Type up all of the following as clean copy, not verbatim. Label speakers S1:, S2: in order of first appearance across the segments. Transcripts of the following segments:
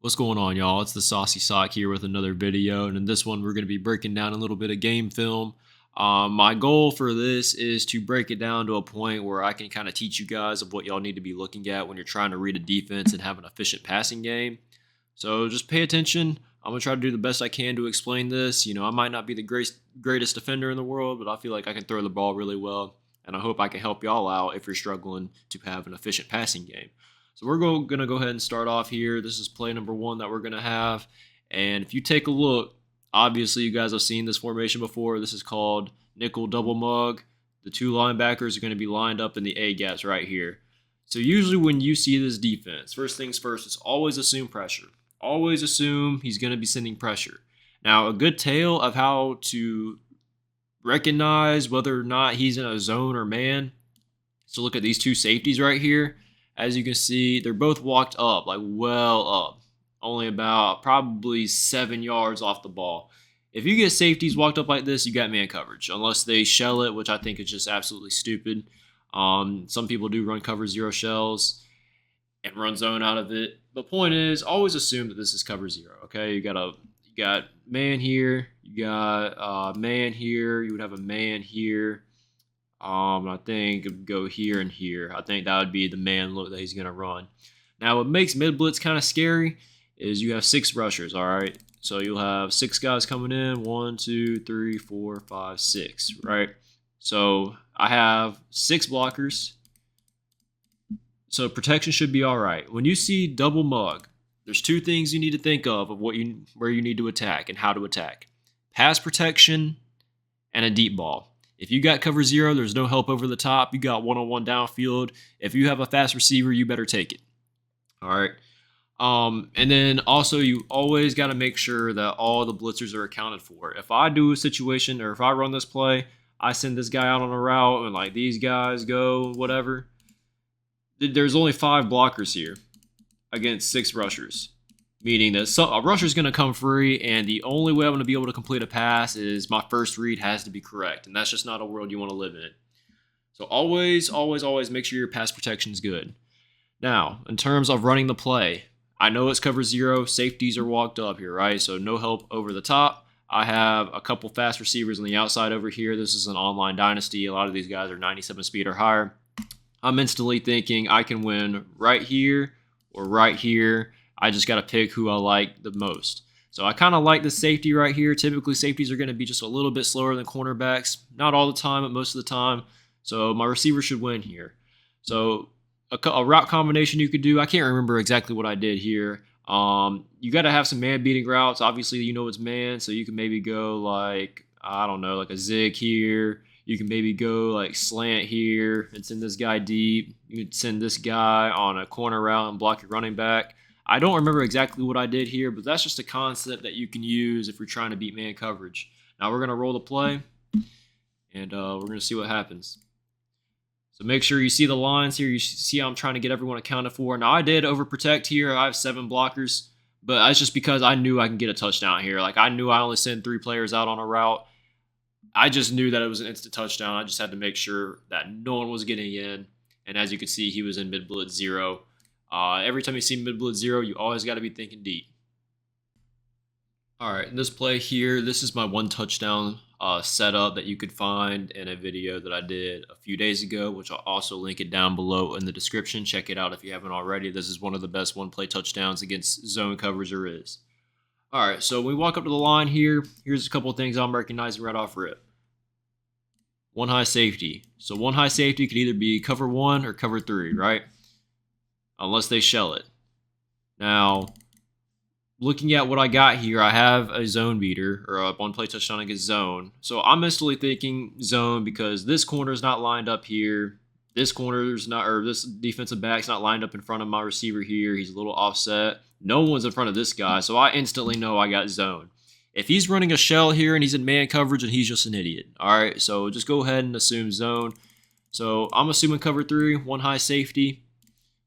S1: What's going on, y'all? It's the Saucy Sock here with another video, and in this one, we're going to be breaking down a little bit of game film. My goal for this is to break it down to a point where I can kind of teach you guys of what y'all need to be looking at when you're trying to read a defense and have an efficient passing game. So just pay attention. I'm going to try to do the best I can to explain this. You know, I might not be the greatest defender in the world, but I feel like I can throw the ball really well, and I hope I can help y'all out if you're struggling to have an efficient passing game. So we're going to go ahead and start off here. This is play number one that we're going to have. And if you take a look, obviously you guys have seen this formation before. This is called nickel double mug. The two linebackers are going to be lined up in the A gaps right here. So usually when you see this defense, first things first, it's always assume pressure. Always assume he's going to be sending pressure. Now, a good tale of how to recognize whether or not he's in a zone or man. So look at these two safeties right here. As you can see, they're both walked up, like well up, only about probably 7 yards off the ball. If you get safeties walked up like this, you got man coverage, unless they shell it, which I think is just absolutely stupid. Some people do run cover zero shells and run zone out of it. The point is, always assume that this is cover zero. Okay, you got man here, you got man here, you would have a man here. I think it would go here and here. I think that would be the man look that he's going to run. Now, what makes mid blitz kind of scary is you have 6 rushers, all right? So you'll have 6 guys coming in. 1, 2, 3, 4, 5, 6, right? So I have 6 blockers. So protection should be all right. When you see double mug, there's 2 things you need to think of where you need to attack and how to attack. Pass protection and a deep ball. If you got cover zero, there's no help over the top. You got one-on-one downfield. If you have a fast receiver, you better take it. All right. And then also you always got to make sure that all the blitzers are accounted for. If I do a situation or if I run this play, I send this guy out on a route and like these guys go whatever. There's only 5 blockers here against 6 rushers. Meaning that a rusher's going to come free, and the only way I'm going to be able to complete a pass is my first read has to be correct, and that's just not a world you want to live in. So always, always, always make sure your pass protection is good. Now, in terms of running the play, I know it's cover zero. Safeties are walked up here, right? So no help over the top. I have a couple fast receivers on the outside over here. This is an online dynasty. A lot of these guys are 97 speed or higher. I'm instantly thinking I can win right here or right here. I just got to pick who I like the most. So I kind of like the safety right here. Typically, safeties are going to be just a little bit slower than cornerbacks. Not all the time, but most of the time. So my receiver should win here. So a route combination you could do. I can't remember exactly what I did here. You got to have some man-beating routes. Obviously, you know it's man, so you can maybe go like, I don't know, like a zig here. You can maybe go like slant here and send this guy deep. You can send this guy on a corner route and block your running back. I don't remember exactly what I did here, but that's just a concept that you can use if you're trying to beat man coverage. Now we're going to roll the play, and we're going to see what happens. So make sure you see the lines here. You see how I'm trying to get everyone accounted for. Now I did overprotect here. I have 7 blockers, but that's just because I knew I can get a touchdown here. Like I knew I only send 3 players out on a route. I just knew that it was an instant touchdown. I just had to make sure that no one was getting in. And as you can see, he was in mid blitz 0. Every time you see mid blitz 0, you always got to be thinking deep. All right, in this play here, this is my 1 touchdown setup that you could find in a video that I did a few days ago, which I'll also link it down below in the description. Check it out if you haven't already. This is one of the best one-play touchdowns against zone coverage there is. All right, so when we walk up to the line here, here's a couple of things I'm recognizing right off rip. 1 high safety. So 1 high safety could either be cover 1 or cover 3, right? Unless they shell it. Now, looking at what I got here, I have a zone beater or a one-play touchdown against zone. So I'm instantly thinking zone because this corner is not lined up here. This corner is not, or this defensive back's not lined up in front of my receiver here. He's a little offset. No one's in front of this guy, so I instantly know I got zone. If he's running a shell here and he's in man coverage, and he's just an idiot. All right, so just go ahead and assume zone. So I'm assuming cover 3, 1 high safety,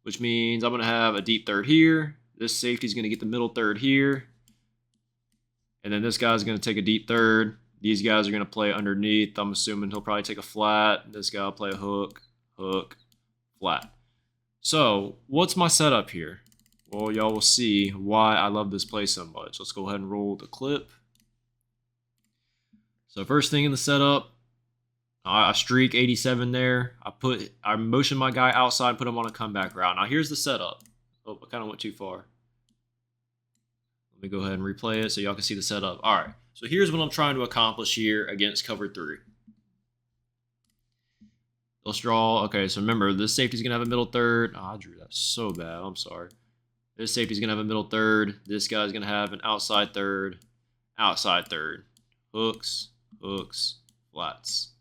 S1: which means I'm going to have a deep third here. This safety is going to get the middle third here. And then this guy's going to take a deep third. These guys are going to play underneath. I'm assuming he'll probably take a flat. This guy will play a hook, hook, flat. So what's my setup here? Well, y'all will see why I love this play so much. Let's go ahead and roll the clip. So first thing in the setup, I streak 87 there. I motion my guy outside, put him on a comeback route. Now here's the setup. Oh, I kind of went too far. Let me go ahead and replay it so y'all can see the setup. All right, so here's what I'm trying to accomplish here against cover 3. Let's draw. Okay, so remember, this safety's going to have a middle third. Oh, I drew that so bad. I'm sorry. This safety's going to have a middle third. This guy's going to have an outside third. Outside third. Hooks, hooks, flats.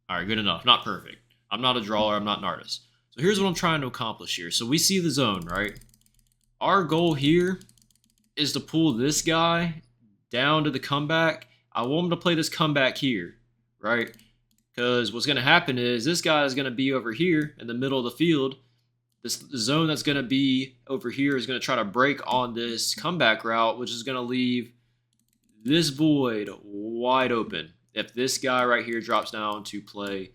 S1: All right, good enough. Not perfect. I'm not a drawer. I'm not an artist. So here's what I'm trying to accomplish here. So we see the zone, right? Our goal here is to pull this guy down to the comeback. I want him to play this comeback here, right? Because what's going to happen is this guy is going to be over here in the middle of the field. The zone that's going to be over here is going to try to break on this comeback route, which is going to leave this void wide open if this guy right here drops down to play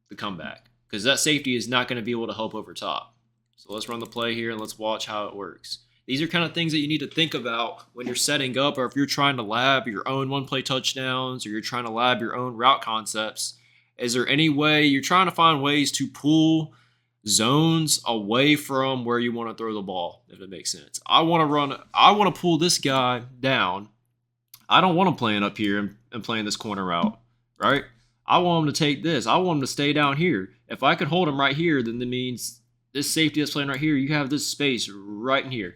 S1: the comeback. Because that safety is not going to be able to help over top. So let's run the play here and let's watch how it works. These are kind of things that you need to think about when you're setting up, or if you're trying to lab your own one-play touchdowns, or you're trying to lab your own route concepts. Is there any way you're trying to find ways to pull zones away from where you want to throw the ball, if it makes sense? I want to pull this guy down. I don't want him playing up here and playing this corner route, right? I want him to take this. I want him to stay down here. If I can hold him right here, then that means this safety that's playing right here, you have this space right in here.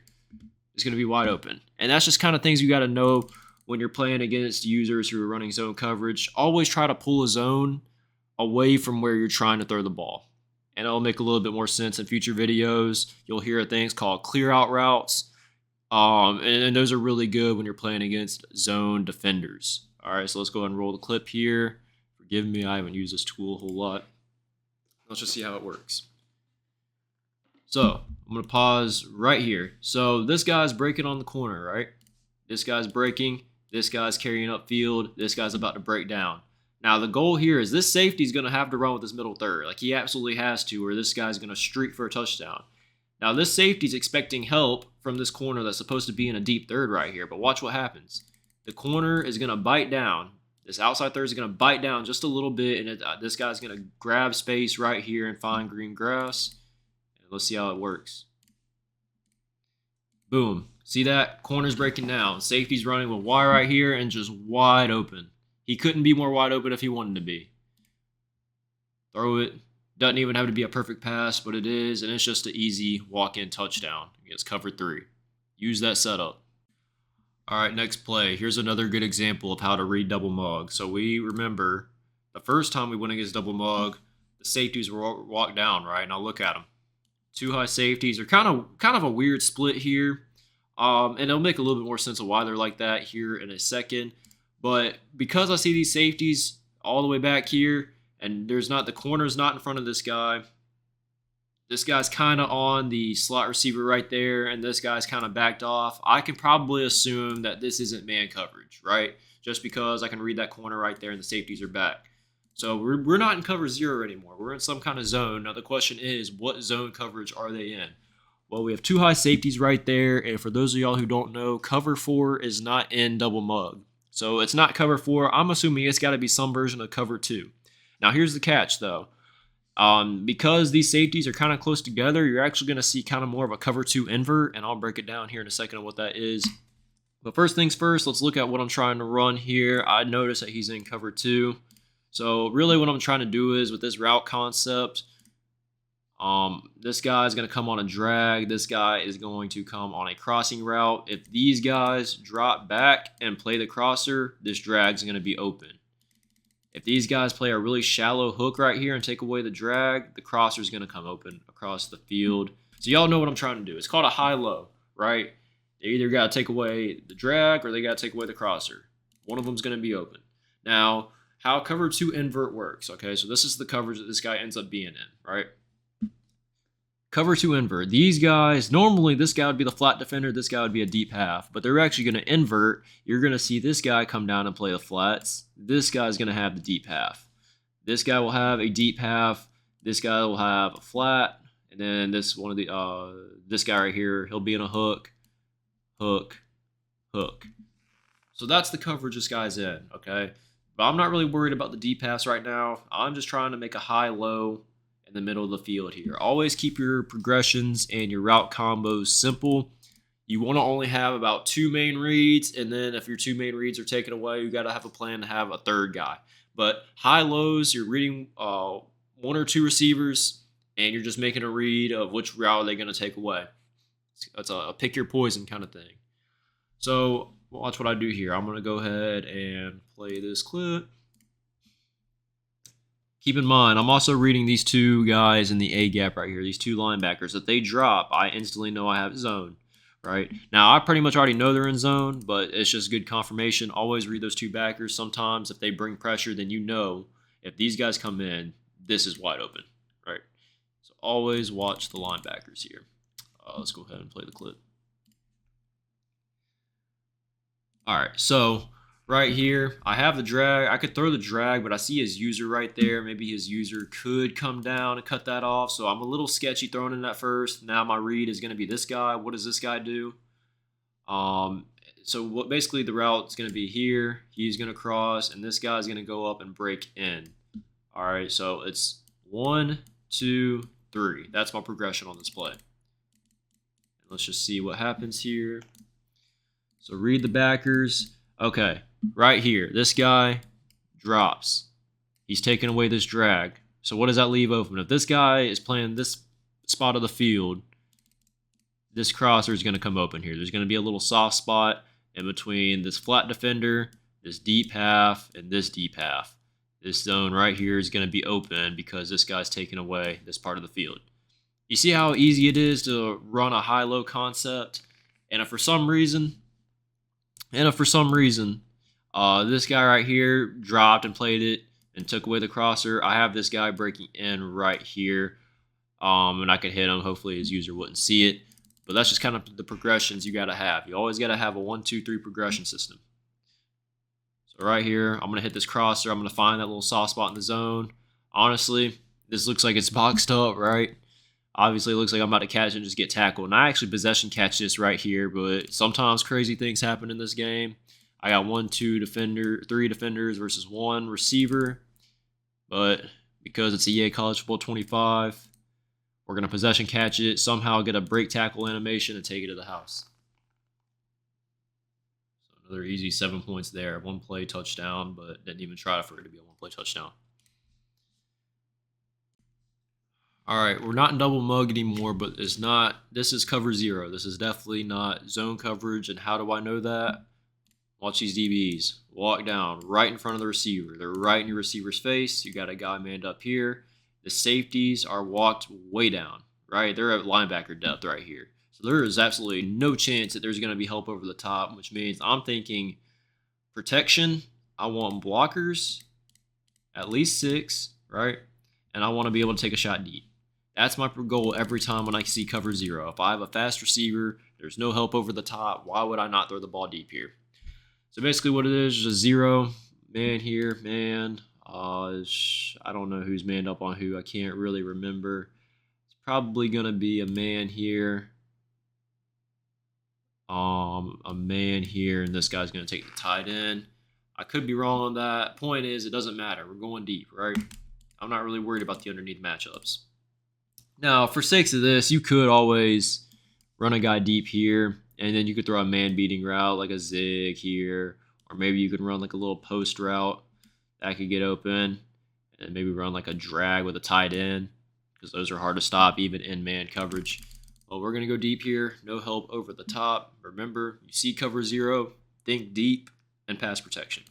S1: It's going to be wide open. And that's just kind of things you got to know when you're playing against users who are running zone coverage. Always try to pull a zone away from where you're trying to throw the ball. And it'll make a little bit more sense in future videos. You'll hear things called clear out routes. And those are really good when you're playing against zone defenders. All right, so let's go ahead and roll the clip here. Forgive me, I haven't used this tool a whole lot. Let's just see how it works. So I'm going to pause right here. So this guy's breaking on the corner, right? This guy's breaking. This guy's carrying upfield. This guy's about to break down. Now, the goal here is this safety is going to have to run with his middle third. Like, he absolutely has to, or this guy's going to streak for a touchdown. Now, this safety's expecting help from this corner that's supposed to be in a deep third right here. But watch what happens. The corner is going to bite down. This outside third is going to bite down just a little bit, and this guy's going to grab space right here and find green grass. And let's see how it works. Boom. See that? Corner's breaking down. Safety's running with wide right here and just wide open. He couldn't be more wide open if he wanted to be. Throw it. Doesn't even have to be a perfect pass, but it is, and it's just an easy walk-in touchdown against cover 3. Use that setup. All right, next play. Here's another good example of how to read double mug. So we remember the first time we went against double mug, the safeties were walked down, right? Now look at them. 2 high safeties are kind of a weird split here, and it'll make a little bit more sense of why they're like that here in a second. But because I see these safeties all the way back here, and the corner's not in front of this guy. This guy's kind of on the slot receiver right there, and this guy's kind of backed off. I can probably assume that this isn't man coverage, right? Just because I can read that corner right there and the safeties are back. So we're not in cover 0 anymore. We're in some kind of zone. Now the question is, what zone coverage are they in? Well, we have 2 high safeties right there, and for those of y'all who don't know, cover 4 is not in double mug. So it's not cover 4. I'm assuming it's got to be some version of cover 2. Now here's the catch though. Because these safeties are kind of close together, you're actually going to see kind of more of a cover 2 invert, and I'll break it down here in a second on what that is. But first things first, let's look at what I'm trying to run here. I notice that he's in cover 2. So really what I'm trying to do is with this route concept, this guy is going to come on a drag. This guy is going to come on a crossing route. If these guys drop back and play the crosser, this drag is going to be open. If these guys play a really shallow hook right here and take away the drag, the crosser is going to come open across the field. So y'all know what I'm trying to do. It's called a high-low, right? They either got to take away the drag or they got to take away the crosser. One of them is going to be open. Now, how cover 2 invert works, okay? So this is the coverage that this guy ends up being in, right? Cover 2 invert. These guys, normally this guy would be the flat defender, this guy would be a deep half, but they're actually going to invert. You're going to see this guy come down and play the flats. This guy's going to have the deep half. This guy will have a deep half. This guy will have a flat, And then this one of the this guy right here, he'll be in a hook, hook, hook. So that's the coverage this guy's in, okay? But I'm not really worried about the deep pass right now. I'm just trying to make a high-low in the middle of the field here. Always keep your progressions and your route combos simple. You want to only have about 2 main reads, and then if your 2 main reads are taken away, you got to have a plan to have a third guy. But high-lows, you're reading 1 or 2 receivers, and you're just making a read of which route they're going to take away. It's a pick your poison kind of thing. So watch what I do here. I'm going to go ahead and play this clip. Keep in mind, I'm also reading these 2 guys in the A gap right here, these 2 linebackers. If they drop, I instantly know I have zone, right? Now, I pretty much already know they're in zone, but it's just good confirmation. Always read those 2 backers. Sometimes if they bring pressure, then you know if these guys come in, this is wide open, right? So always watch the linebackers here. Let's go ahead and play the clip. All right, so right here, I have the drag. I could throw the drag, but I see his user right there. Maybe his user could come down and cut that off. So I'm a little sketchy throwing in that first. Now my read is going to be this guy. What does this guy do? So what basically the route is going to be here. He's going to cross, and this guy's going to go up and break in. All right, so it's 1, 2, 3. That's my progression on this play. And let's just see what happens here. So read the backers. Okay, right here, this guy drops. He's taking away this drag. So what does that leave open? If this guy is playing this spot of the field, this crosser is going to come open here. There's going to be a little soft spot in between this flat defender, this deep half, and this deep half. This zone right here is going to be open because this guy's taking away this part of the field. You see how easy it is to run a high-low concept? And if for some reason, this guy right here dropped and played it and took away the crosser, I have this guy breaking in right here, and I could hit him. Hopefully his user wouldn't see it. But that's just kind of the progressions you got to have. You always got to have a 1, 2, 3 progression system. So right here, I'm going to hit this crosser. I'm going to find that little soft spot in the zone. Honestly, this looks like it's boxed up, right? Obviously, it looks like I'm about to catch it and just get tackled. And I actually possession catch this right here, but sometimes crazy things happen in this game. I got 3 defenders versus 1 receiver. But because it's EA College Football 25, we're going to possession catch it, somehow get a break tackle animation, and take it to the house. So another easy 7 points there. 1 play touchdown, but didn't even try for it to be a 1 play touchdown. All right, we're not in double mug anymore, but this is cover 0. This is definitely not zone coverage. And how do I know that? Watch these DBs. Walk down right in front of the receiver. They're right in your receiver's face. You got a guy manned up here. The safeties are walked way down, right? They're at linebacker depth right here. So there is absolutely no chance that there's going to be help over the top, which means I'm thinking protection. I want blockers, at least 6, right? And I want to be able to take a shot deep. That's my goal every time when I see cover 0. If I have a fast receiver, there's no help over the top, why would I not throw the ball deep here? So basically what it is a 0 man here, man. I don't know who's manned up on who. I can't really remember. It's probably going to be a man here. A man here, and this guy's going to take the tight end. I could be wrong on that. Point is, it doesn't matter. We're going deep, right? I'm not really worried about the underneath matchups. Now, for sakes of this, you could always run a guy deep here, and then you could throw a man-beating route like a zig here, or maybe you could run like a little post route that could get open, and maybe run like a drag with a tight end, because those are hard to stop even in man coverage. Well, we're going to go deep here. No help over the top. Remember, you see cover 0, think deep, and pass protection.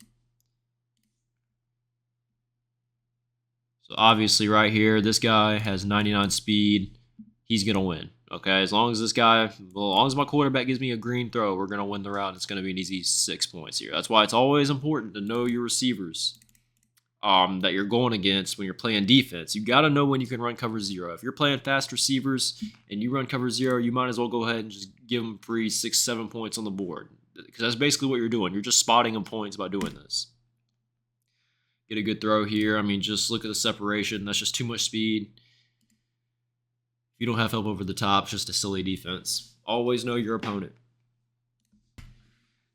S1: So obviously right here, this guy has 99 speed. He's going to win. Okay, as long as my quarterback gives me a green throw, we're going to win the round. It's going to be an easy 6 points here. That's why it's always important to know your receivers that you're going against when you're playing defense. You got to know when you can run cover 0. If you're playing fast receivers and you run cover 0, you might as well go ahead and just give them free 6, 7 points on the board, because that's basically what you're doing. You're just spotting them points by doing this. Get a good throw here. I mean, just look at the separation. That's just too much speed. If you don't have help over the top, it's just a silly defense. Always know your opponent.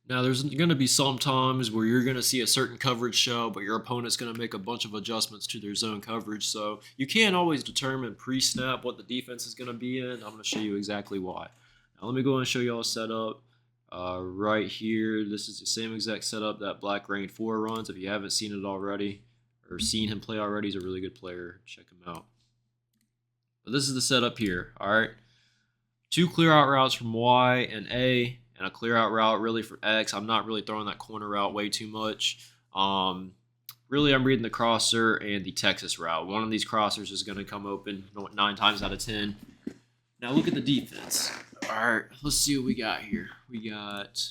S1: Now, there's going to be some times where you're going to see a certain coverage show, but your opponent's going to make a bunch of adjustments to their zone coverage. So you can't always determine pre-snap what the defense is going to be in. I'm going to show you exactly why. Now, let me go and show you all set up right here. This is the same exact setup that Black Rain 4 runs. If you haven't seen it already or seen him play already, he's a really good player. Check him out. But this is the setup here. All right. 2 clear out routes from Y and A, and a clear out route really for X. I'm not really throwing that corner route way too much. Really, I'm reading the crosser and the Texas route. One of these crossers is going to come open 9 times out of 10. Now look at the defense. All right, let's see what we got here. We got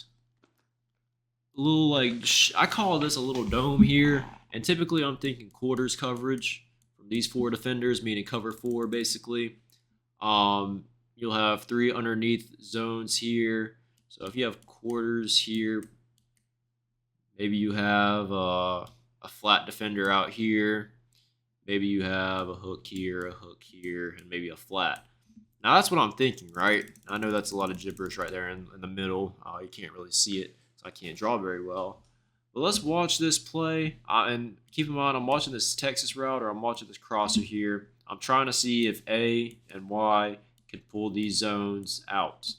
S1: a little I call this a little dome here. And typically I'm thinking quarters coverage from these 4 defenders, meaning cover 4 basically. You'll have 3 underneath zones here. So if you have quarters here, maybe you have a flat defender out here. Maybe you have a hook here, and maybe a flat. Now that's what I'm thinking, right? I know that's a lot of gibberish right there in the middle. You can't really see it, so I can't draw very well. But let's watch this play. And keep in mind, I'm watching this Texas route or I'm watching this crosser here. I'm trying to see if A and Y can pull these zones out.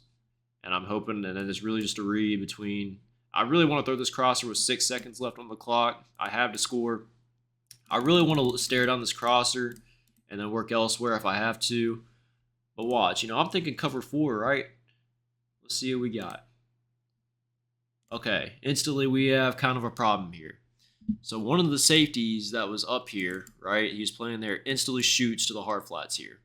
S1: And I'm hoping, and then it's really just a read between, I really want to throw this crosser with 6 seconds left on the clock. I have to score. I really want to stare down this crosser and then work elsewhere if I have to. But watch, I'm thinking cover 4, right? Let's see what we got. Okay, instantly we have kind of a problem here. So one of the safeties that was up here, right, he was playing there, instantly shoots to the hard flats here.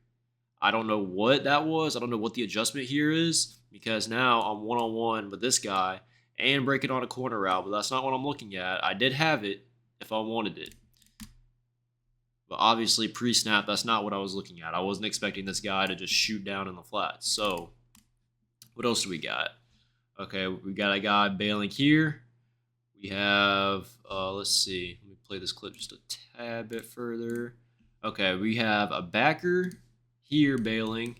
S1: I don't know what that was. I don't know what the adjustment here is, because now I'm one-on-one with this guy and breaking on a corner route, but that's not what I'm looking at. I did have it if I wanted it. But obviously, pre-snap, that's not what I was looking at. I wasn't expecting this guy to just shoot down in the flats. So, what else do we got? Okay, we got a guy bailing here. We have, let's see. Let me play this clip just a tad bit further. Okay, we have a backer here bailing.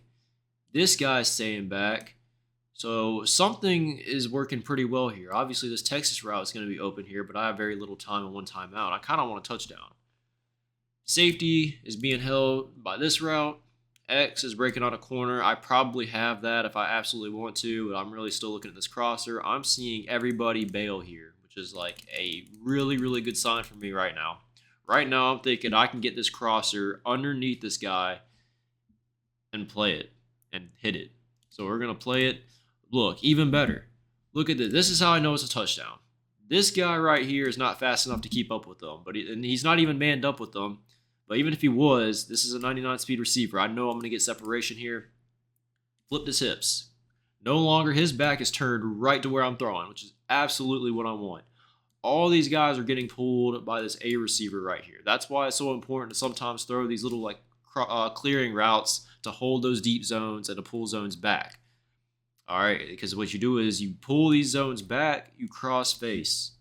S1: This guy's staying back. So something is working pretty well here. Obviously, this Texas route is going to be open here, but I have very little time and 1 timeout. I kind of want a touchdown. Safety is being held by this route. X is breaking on a corner. I probably have that if I absolutely want to, but I'm really still looking at this crosser. I'm seeing everybody bail here, which is like a really, really good sign for me right now. Right now, I'm thinking I can get this crosser underneath this guy and play it and hit it. So we're going to play it. Look, even better. Look at this. This is how I know it's a touchdown. This guy right here is not fast enough to keep up with them, and he's not even manned up with them. But even if he was, this is a 99 speed receiver. I know I'm going to get separation here. Flipped his hips. No longer his back is turned right to where I'm throwing, which is absolutely what I want. All these guys are getting pulled by this A receiver right here. That's why it's so important to sometimes throw these little clearing routes to hold those deep zones and to pull zones back. All right, because what you do is you pull these zones back, you cross face,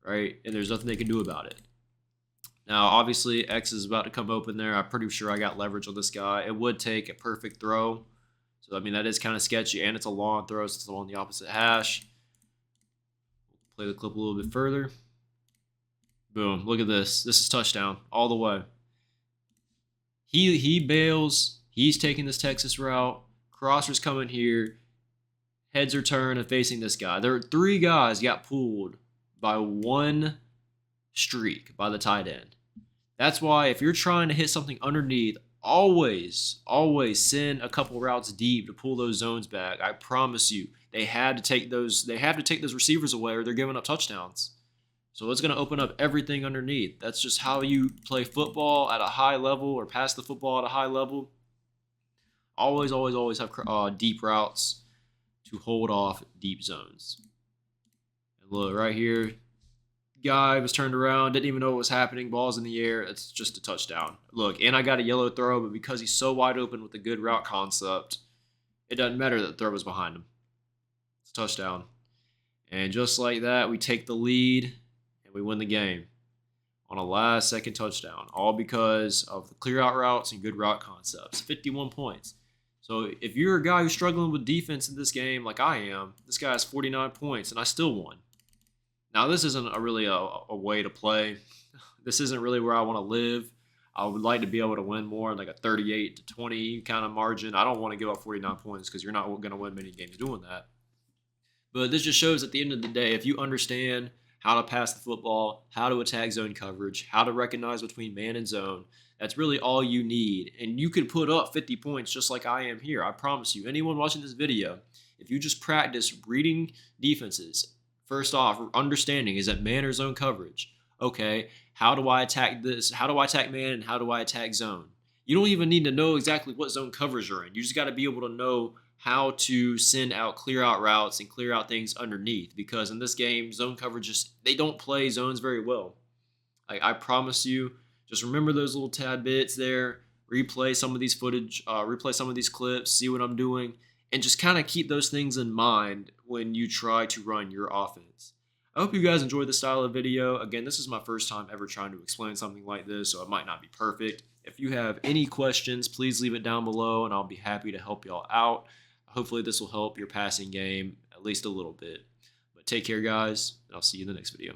S1: right? And there's nothing they can do about it. Now, obviously, X is about to come open there. I'm pretty sure I got leverage on this guy. It would take a perfect throw. So, I mean, that is kind of sketchy, and it's a long throw, so it's on the opposite hash. Play the clip a little bit further. Boom, look at this. This is touchdown all the way. He bails. He's taking this Texas route. Crosser's coming here. Heads are turned and facing this guy. There are 3 guys got pulled by 1 streak by the tight end. That's why if you're trying to hit something underneath, always send a couple routes deep to pull those zones back. I promise you, they have to take those receivers away or they're giving up touchdowns. So it's going to open up everything underneath. That's just how you play football at a high level or pass the football at a high level. Always have deep routes to hold off deep zones. And look, right here, guy was turned around, didn't even know what was happening, ball's in the air, it's just a touchdown. Look, and I got a yellow throw, but because he's so wide open with a good route concept, it doesn't matter that the throw was behind him. It's a touchdown. And just like that, we take the lead, and we win the game on a last-second touchdown, all because of the clear-out routes and good route concepts. 51 points. So if you're a guy who's struggling with defense in this game, like I am, this guy has 49 points and I still won. Now, this isn't really a way to play. This isn't really where I want to live. I would like to be able to win more, like a 38-20 kind of margin. I don't want to give up 49 points because you're not going to win many games doing that. But this just shows at the end of the day, if you understand how to pass the football, how to attack zone coverage, how to recognize between man and zone, that's really all you need. And you could put up 50 points just like I am here. I promise you, anyone watching this video, if you just practice reading defenses, first off, understanding is that man or zone coverage. Okay, how do I attack this? How do I attack man and how do I attack zone? You don't even need to know exactly what zone coverage you're in. You just got to be able to know how to send out clear out routes and clear out things underneath, because in this game zone coverages, they don't play zones very well. I promise you, just remember those little tad bits there, replay some of these footage, replay some of these clips, see what I'm doing, and just kind of keep those things in mind when you try to run your offense. I hope you guys enjoyed this style of video. Again, this is my first time ever trying to explain something like this, so it might not be perfect. If you have any questions, please leave it down below and I'll be happy to help y'all out. Hopefully this will help your passing game at least a little bit. But take care, guys, and I'll see you in the next video.